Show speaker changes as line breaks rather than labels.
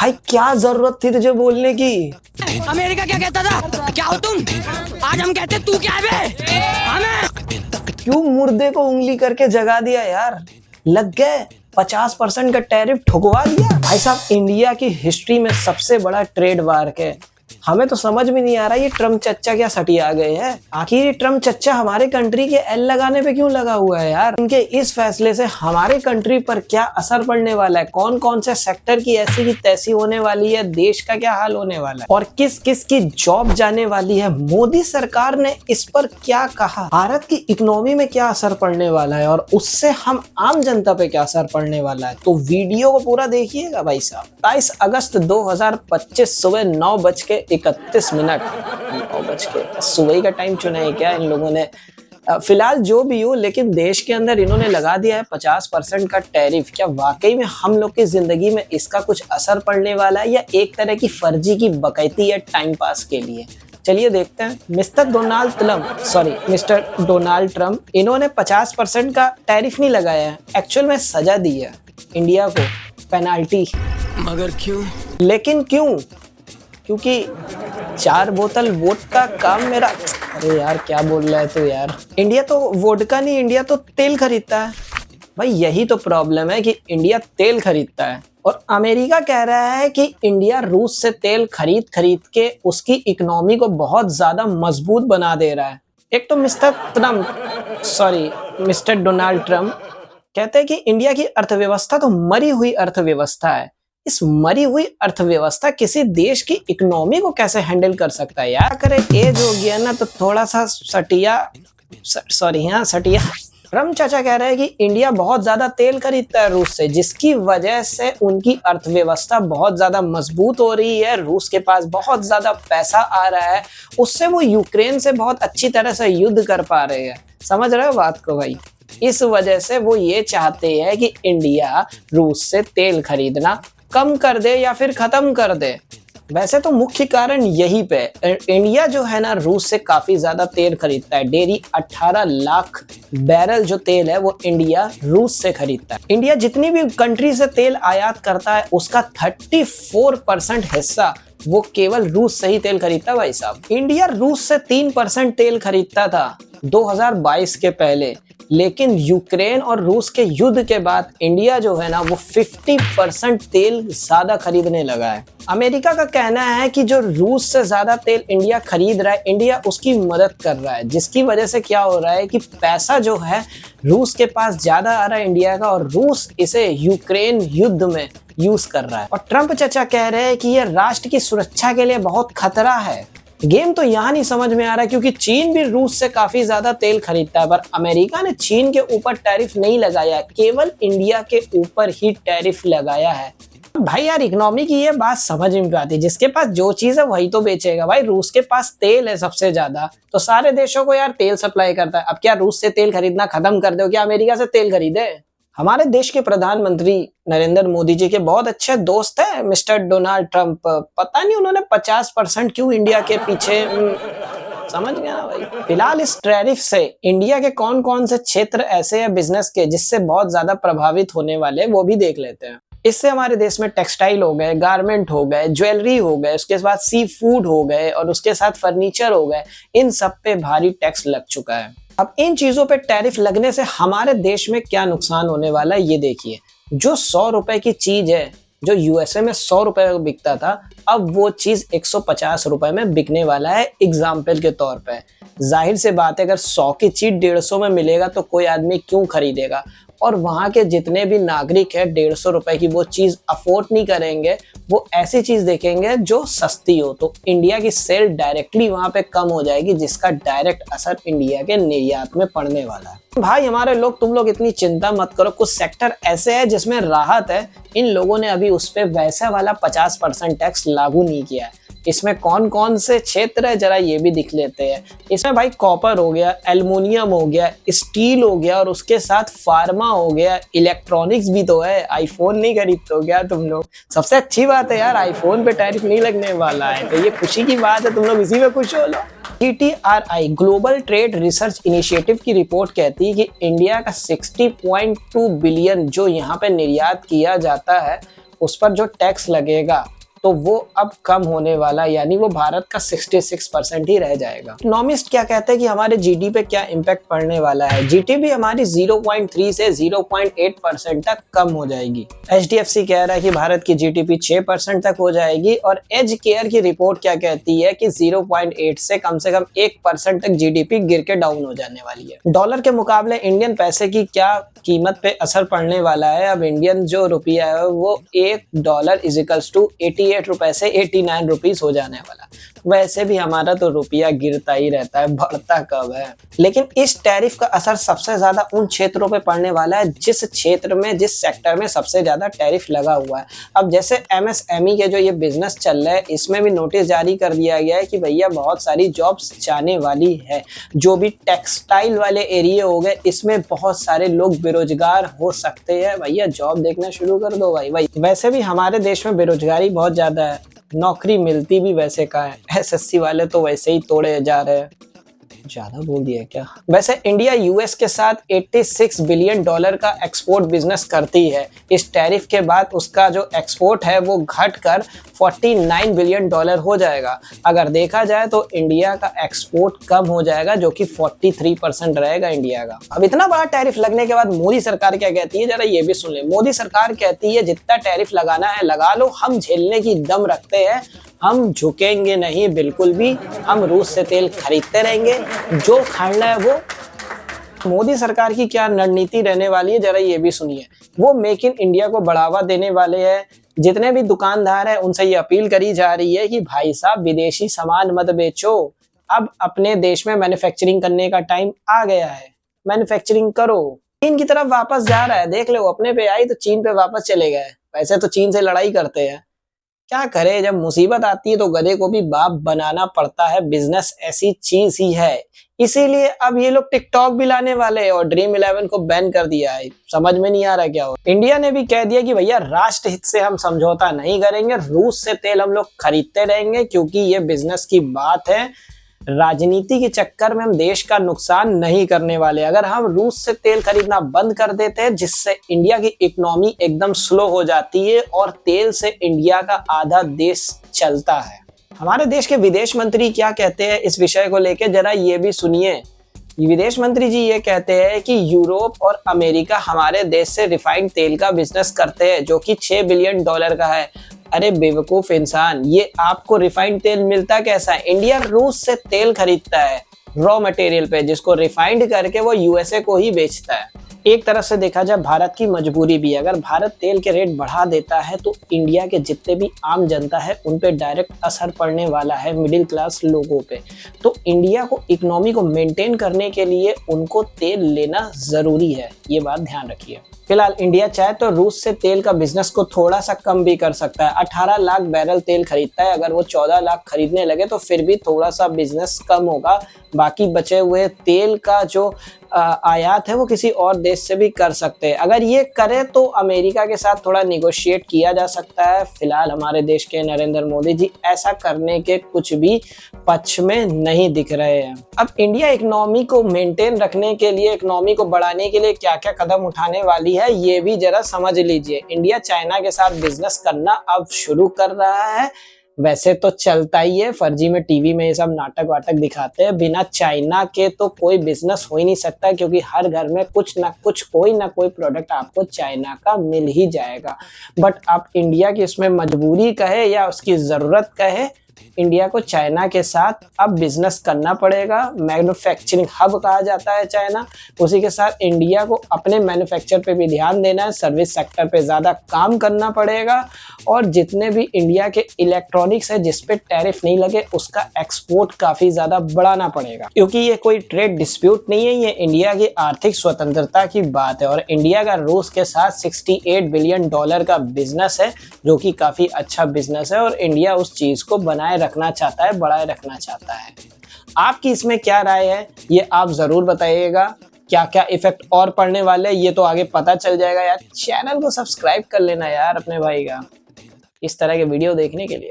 भाई क्या जरूरत थी तुझे बोलने की?
अमेरिका क्या कहता था? क्या हो तुम? आज हम कहते तू क्या है बे? हमें
क्यों मुर्दे को उंगली करके जगा दिया यार? लग गए 50% का टैरिफ ठुकवा दिया। भाई साहब, इंडिया की हिस्ट्री में सबसे बड़ा ट्रेड वार है। हमें तो समझ में नहीं आ रहा ये ट्रम्प चच्चा क्या सटिया गए हैं। आखिर ये ट्रम्प चच्चा हमारे कंट्री के एल लगाने पे क्यों लगा हुआ है यार? इनके इस फैसले से हमारे कंट्री पर क्या असर पड़ने वाला है? कौन कौन से सेक्टर की ऐसी की तैसी होने वाली है? देश का क्या हाल होने वाला है? और किस किस की जॉब जाने वाली है? मोदी सरकार ने इस पर क्या कहा? भारत की इकोनॉमी में क्या असर पड़ने वाला है और उससे हम आम जनता पे क्या असर पड़ने वाला है? तो वीडियो को पूरा देखिएगा भाई साहब। 23 अगस्त 2025 सुबह 9:31 सुबह का टाइम चुना है क्या इन लोगों ने? फिलहाल जो भी हो, लेकिन देश के अंदर इन्होंने लगा दिया है 50% का टैरिफ। क्या वाकई में हम लोग की जिंदगी में इसका कुछ असर पड़ने वाला है या एक तरह की फर्जी की बकैती है टाइम पास के लिए? चलिए देखते हैं। मिस्टर डोनाल्ड ट्रम्प इन्होंने 50% का टैरिफ नहीं लगाया है, एक्चुअल में सजा दी है इंडिया को, पेनाल्टी।
मगर क्यों?
लेकिन क्यों? क्योंकि 4 बोतल वोडका काम मेरा। अरे यार क्या बोल रहा है तू यार? इंडिया तो वोडका नहीं, इंडिया तो तेल खरीदता है। भाई यही तो प्रॉब्लम है कि इंडिया तेल खरीदता है और अमेरिका कह रहा है कि इंडिया रूस से तेल खरीद के उसकी इकोनॉमी को बहुत ज्यादा मजबूत बना दे रहा है। एक तो मिस्टर डोनाल्ड ट्रम्प कहते हैं कि इंडिया की अर्थव्यवस्था तो मरी हुई अर्थव्यवस्था है। इस मरी हुई अर्थव्यवस्था किसी देश की इकोनॉमी को कैसे हैंडल कर सकता है यार? करे एज हो गया ना तो थोड़ा सा सटिया। ट्रम्प चाचा कह रहे हैं कि इंडिया बहुत ज्यादा तेल खरीदता है रूस से, जिसकी वजह से उनकी अर्थव्यवस्था बहुत ज्यादा मजबूत हो रही है। रूस के पास बहुत ज्यादा पैसा आ रहा है, उससे वो यूक्रेन से बहुत अच्छी तरह से युद्ध कर पा रहे हैं। समझ रहे हो बात को भाई? इस वजह से वो ये चाहते हैं कि इंडिया रूस से तेल खरीदना कम कर दे या फिर खत्म कर दे। वैसे तो मुख्य कारण यही पे, इंडिया जो है ना रूस से काफी ज्यादा तेल खरीदता है। डेली 18 लाख बैरल जो तेल है वो इंडिया रूस से खरीदता है। इंडिया जितनी भी कंट्री से तेल आयात करता है उसका 34% हिस्सा वो केवल रूस से ही तेल खरीदता है भाई साहब। इंडिया रूस से 3% तेल खरीदता था 2022 के पहले, लेकिन यूक्रेन और रूस के युद्ध के बाद इंडिया जो है ना वो 50% तेल ज्यादा खरीदने लगा है। अमेरिका का कहना है कि जो रूस से ज्यादा तेल इंडिया खरीद रहा है, इंडिया उसकी मदद कर रहा है, जिसकी वजह से क्या हो रहा है कि पैसा जो है रूस के पास ज्यादा आ रहा है इंडिया का, और रूस इसे यूक्रेन युद्ध में यूज कर रहा है। और ट्रम्प चाचा कह रहे हैं कि यह राष्ट्र की सुरक्षा के लिए बहुत खतरा है। गेम तो यहाँ नहीं समझ में आ रहा है, क्योंकि चीन भी रूस से काफी ज्यादा तेल खरीदता है, पर अमेरिका ने चीन के ऊपर टैरिफ नहीं लगाया, केवल इंडिया के ऊपर ही टैरिफ लगाया है। भाई यार इकोनॉमी की ये बात समझ में आती है, जिसके पास जो चीज है वही तो बेचेगा। भाई रूस के पास तेल है सबसे ज्यादा, तो सारे देशों को यार तेल सप्लाई करता है। अब क्या रूस से तेल खरीदना खत्म कर दो? क्या अमेरिका से तेल खरीदे? हमारे देश के प्रधानमंत्री नरेंद्र मोदी जी के बहुत अच्छे दोस्त हैं मिस्टर डोनाल्ड ट्रम्प। पता नहीं उन्होंने 50% क्यों इंडिया के पीछे। समझ गया ना भाई? फिलहाल इस टैरिफ से इंडिया के कौन कौन से क्षेत्र ऐसे हैं बिजनेस के जिससे बहुत ज्यादा प्रभावित होने वाले, वो भी देख लेते हैं। इससे हमारे देश में टेक्सटाइल हो गए, गारमेंट हो गए, ज्वेलरी हो गए, उसके बाद सी फूड हो गए और उसके साथ फर्नीचर हो गए, इन सब पे भारी टैक्स लग चुका है। अब इन चीजों पे टैरिफ लगने से हमारे देश में क्या नुकसान होने वाला है ये देखिए। जो 100 रुपए की चीज है, जो यूएसए में 100 रुपए का बिकता था, अब वो चीज 150 रुपए में बिकने वाला है एग्जाम्पल के तौर पे। जाहिर से बात है, अगर 100 की चीज 150 में मिलेगा तो कोई आदमी क्यों खरीदेगा? और वहां के जितने भी नागरिक है 150 रुपए की वो चीज अफोर्ड नहीं करेंगे, वो ऐसी चीज देखेंगे जो सस्ती हो, तो इंडिया की सेल डायरेक्टली वहां पे कम हो जाएगी, जिसका डायरेक्ट असर इंडिया के निर्यात में पड़ने वाला है। भाई हमारे लोग, तुम लोग इतनी चिंता मत करो, कुछ सेक्टर ऐसे है जिसमें राहत है। इन लोगों ने अभी उस पे वैसा वाला 50% टैक्स लागू नहीं किया है। इसमें कौन कौन से क्षेत्र है जरा ये भी दिख लेते हैं। इसमें भाई कॉपर हो गया, एल्युमिनियम हो गया, स्टील हो गया और उसके साथ फार्मा हो गया, इलेक्ट्रॉनिक्स भी तो है। आईफोन नहीं खरीदते हो क्या तुम लोग? सबसे अच्छी बात है यार, आईफोन पे टैरिफ नहीं लगने वाला है, तो ये खुशी की बात है, तुम लोग इसी में खुश हो लो। GTRI global trade research initiative की रिपोर्ट कहती है कि इंडिया का 60.2 बिलियन जो यहाँ पे निर्यात किया जाता है उस पर जो टैक्स लगेगा तो वो अब कम होने वाला, यानी वो भारत का 66% ही रह जाएगा। इकोनॉमिस्ट क्या कहते हैं कि हमारे जीडीपी पे क्या इम्पैक्ट पड़ने वाला है। जीडीपी हमारी 0.3 से 0.8% तक कम हो जाएगी। एचडीएफसी कह रहा है कि भारत की जीडीपी 6% तक हो जाएगी और एज केयर की रिपोर्ट क्या कहती है कि 0.8 से कम 1% तक जीडीपी गिर के डाउन हो जाने वाली है। डॉलर के मुकाबले इंडियन पैसे की क्या कीमत पे असर पड़ने वाला है। अब इंडियन जो रुपया है वो $1 इजिकल्स टू 88 रुपए से 89 रुपीज हो जाने वाला। वैसे भी हमारा तो रुपया गिरता ही रहता है, बढ़ता कब है। लेकिन इस टैरिफ का असर सबसे ज्यादा उन क्षेत्रों पे पड़ने वाला है जिस क्षेत्र में, जिस सेक्टर में सबसे ज्यादा टैरिफ लगा हुआ है। अब जैसे एमएसएमई के जो ये बिजनेस चल रहा है, इसमें भी नोटिस जारी कर दिया गया है कि भैया बहुत सारी जॉब्स जाने वाली है। जो भी टेक्सटाइल वाले एरिया हो गए, इसमें बहुत सारे लोग बेरोजगार हो सकते हैं। भैया जॉब देखना शुरू कर दो भाई। वैसे भी हमारे देश में बेरोजगारी बहुत ज्यादा है, नौकरी मिलती भी वैसे का है। एसएससी वाले तो वैसे ही तोड़े जा रहे हैं। ज्यादा बोल दिया क्या। वैसे इंडिया यूएस के साथ $86 बिलियन का एक्सपोर्ट बिजनेस करती है। इस टैरिफ के बाद उसका जो एक्सपोर्ट है वो घटकर $49 बिलियन हो जाएगा। अगर देखा जाए तो इंडिया का एक्सपोर्ट कम हो जाएगा, जो कि 43% रहेगा इंडिया का। अब इतना बड़ा टैरिफ लगने के बाद मोदी सरकार क्या कहती है, जरा ये भी सुन ले। मोदी सरकार कहती है जितना टैरिफ लगाना है लगा लो, हम झेलने की दम रखते हैं, हम झुकेंगे नहीं बिल्कुल भी, हम रूस से तेल खरीदते रहेंगे, जो खाना है वो। मोदी सरकार की क्या रणनीति रहने वाली है, जरा ये भी सुनिए। वो मेक इन इंडिया को बढ़ावा देने वाले हैं। जितने भी दुकानदार हैं उनसे ये अपील करी जा रही है कि भाई साहब विदेशी सामान मत बेचो, अब अपने देश में मैन्युफैक्चरिंग करने का टाइम आ गया है, मैन्युफैक्चरिंग करो। चीन की तरफ वापस जा रहा है, देख लो, अपने पे आई तो चीन पे वापस चले गए। वैसे तो चीन से लड़ाई करते हैं, क्या करे, जब मुसीबत आती है तो गधे को भी बाप बनाना पड़ता है। बिजनेस ऐसी चीज ही है, इसीलिए अब ये लोग टिकटॉक भी लाने वाले हैं और ड्रीम 11 को बैन कर दिया है। समझ में नहीं आ रहा क्या हो। इंडिया ने भी कह दिया कि भैया राष्ट्र हित से हम समझौता नहीं करेंगे, रूस से तेल हम लोग खरीदते रहेंगे, क्योंकि ये बिजनेस की बात है। राजनीति के चक्कर में हम देश का नुकसान नहीं करने वाले। अगर हम रूस से तेल खरीदना बंद कर देते हैं, जिससे इंडिया की इकोनॉमी एकदम स्लो हो जाती है और तेल से इंडिया का आधा देश चलता है। हमारे देश के विदेश मंत्री क्या कहते हैं इस विषय को लेकर, जरा ये भी सुनिए। विदेश मंत्री जी ये कहते हैं कि यूरोप और अमेरिका हमारे देश से रिफाइंड तेल का बिजनेस करते हैं, जो कि $6 बिलियन का है। अरे बेवकूफ इंसान, ये आपको रिफाइंड तेल मिलता कैसा है? इंडिया रूस से तेल खरीदता है रॉ मटेरियल पे, जिसको रिफाइंड करके वो यूएसए को ही बेचता है। एक तरफ से देखा जाए भारत की मजबूरी भी है। अगर भारत तेल के रेट बढ़ा देता है तो इंडिया के जितने भी आम जनता है उन पे डायरेक्ट असर पड़ने वाला है, मिडिल क्लास लोगों पे। तो इंडिया को इकोनॉमी को मेंटेन करने के लिए उनको तेल लेना जरूरी है, ये बात ध्यान रखिए। फिलहाल इंडिया चाहे तो रूस से तेल का बिजनेस को थोड़ा सा कम भी कर सकता है। 18 लाख बैरल तेल खरीदता है, अगर वो 14 लाख खरीदने लगे तो फिर भी थोड़ा सा बिजनेस कम होगा। बाकी बचे हुए तेल का जो आयात है वो किसी और देश से भी कर सकते हैं। अगर ये करे तो अमेरिका के साथ थोड़ा निगोशिएट किया जा सकता है। फिलहाल हमारे देश के नरेंद्र मोदी जी ऐसा करने के कुछ भी पक्ष में नहीं दिख रहे हैं। अब इंडिया इकोनॉमी को मेंटेन रखने के लिए, इकोनॉमी को बढ़ाने के लिए क्या क्या कदम उठाने वाली है ये भी जरा समझ लीजिए। इंडिया चाइना के साथ बिजनेस करना अब शुरू कर रहा है। वैसे तो चलता ही है, फर्जी में टीवी में ये सब नाटक वाटक दिखाते हैं। बिना चाइना के तो कोई बिजनेस हो ही नहीं सकता, क्योंकि हर घर में कुछ ना कुछ, कोई ना कोई प्रोडक्ट आपको चाइना का मिल ही जाएगा। बट अब इंडिया की इसमें मजबूरी कहे या उसकी जरूरत कहे, इंडिया को चाइना के साथ अब बिजनेस करना पड़ेगा। मैन्युफैक्चरिंग हब कहा जाता है चाइना। उसी के साथ इंडिया को अपने मैन्युफैक्चर पे भी ध्यान देना है, सर्विस सेक्टर पे ज़्यादा काम करना पड़ेगा, और जितने भी इंडिया के इलेक्ट्रॉनिक्स है जिस पे टैरिफ नहीं लगे उसका एक्सपोर्ट काफ़ी ज़्यादा बढ़ाना पड़ेगा। क्योंकि ये कोई ट्रेड डिस्प्यूट नहीं है, ये इंडिया की आर्थिक स्वतंत्रता की बात है। और इंडिया का रूस के साथ $68 बिलियन का बिजनेस है, जो कि काफ़ी अच्छा बिजनेस है, और इंडिया उस चीज़ को बनाए रखना चाहता है, बढ़ाए रखना चाहता है। आपकी इसमें क्या राय है ये आप जरूर बताइएगा। क्या क्या इफेक्ट और पड़ने वाले हैं ये तो आगे पता चल जाएगा। यार चैनल को सब्सक्राइब कर लेना यार अपने भाई का, इस तरह के वीडियो देखने के लिए।